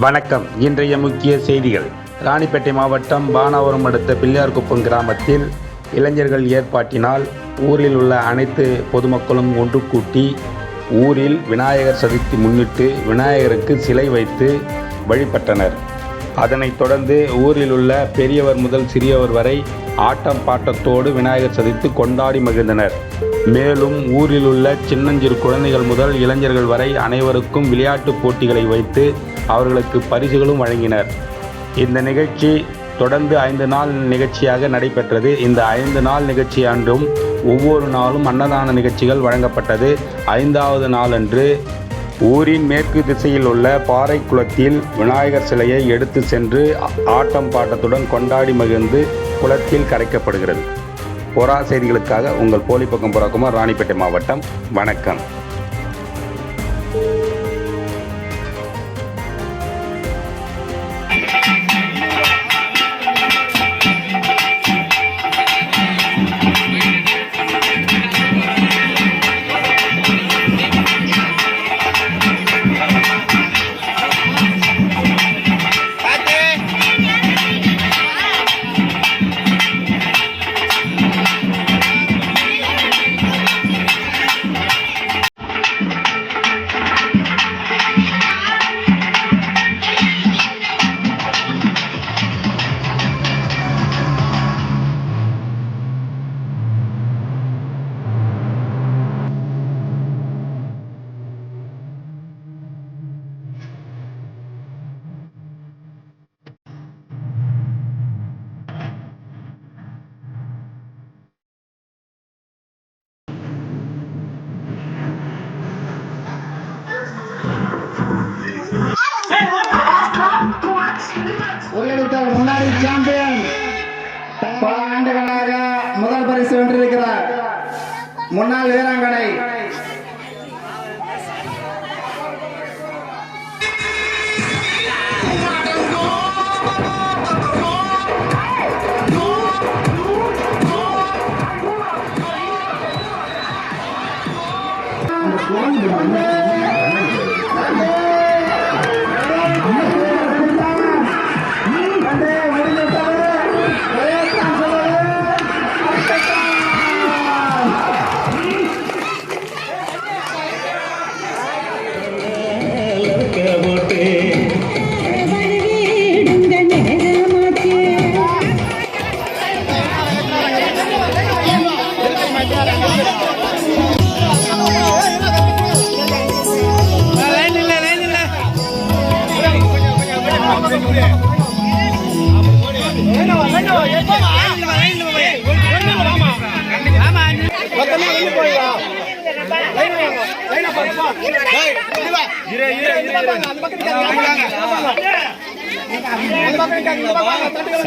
வணக்கம். இன்றைய முக்கிய செய்திகள். ராணிப்பேட்டை மாவட்டம் பானாவரம் அடுத்த பிள்ளையார்குப்பம் கிராமத்தில் இளைஞர்கள் ஏற்பாட்டினால் ஊரில் உள்ள அனைத்து பொதுமக்களும் ஒன்று கூட்டி ஊரில் விநாயகர் சதுர்த்தி முன்னிட்டு விநாயகருக்கு சிலை வைத்து வழிபட்டனர். அதனைத் தொடர்ந்து ஊரில் உள்ள பெரியவர் முதல் சிறியவர் வரை ஆட்டம் பாட்டத்தோடு விநாயகர் சதுர்த்தி கொண்டாடி மகிழ்ந்தனர். மேலும் ஊரில் உள்ள சின்னஞ்சிறு குழந்தைகள் முதல் இளைஞர்கள் வரை அனைவருக்கும் விளையாட்டுப் போட்டிகளை வைத்து அவர்களுக்கு பரிசுகளும் வழங்கினர். இந்த நிகழ்ச்சி தொடர்ந்து 5 நாள் நிகழ்ச்சியாக நடைபெற்றது. இந்த 5 நாள் நிகழ்ச்சி அன்றும் ஒவ்வொரு நாளும் அன்னதான நிகழ்ச்சிகள் வழங்கப்பட்டது. 5வது நாளன்று ஊரின் மேற்கு திசையில் உள்ள பாறை குளத்தில் விநாயகர் சிலையை எடுத்து சென்று ஆட்டம் பாட்டத்துடன் கொண்டாடி மகிழ்ந்து குளத்தில் கரைக்கப்படுகிறது. பொறா செய்திகளுக்காக உங்கள் போலிப்பக்கம் புறாக்குமார், ராணிப்பேட்டை மாவட்டம். வணக்கம். முன்னாடி சாம்பியன் பல ஆண்டுகளாக முதல் பரிசு வென்றிருக்கிறார் முன்னாள் வீராங்கனை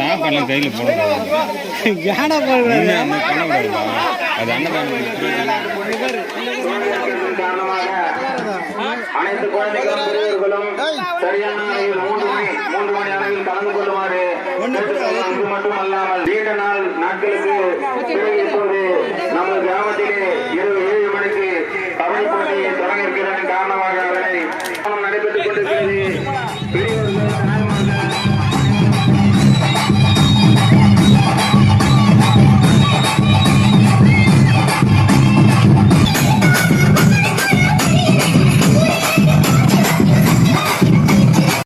சாப்பாடுலாம் கையில் அனைத்து குழந்தைகளும் பெரியவர்களும் சரியான 3 மணி அளவில் கலந்து கொள்ளுமாறு இது மட்டுமல்லாமல் நீண்ட நாள் நாட்களுக்கு பிறகு இப்போது நமது கிராமத்திலே இரவு 7 மணிக்கு கபடி போட்டி தொடங்க இருக்கிறதன் காரணமாக அவரை நடைபெற்றுக் கொண்டிருக்கிறது.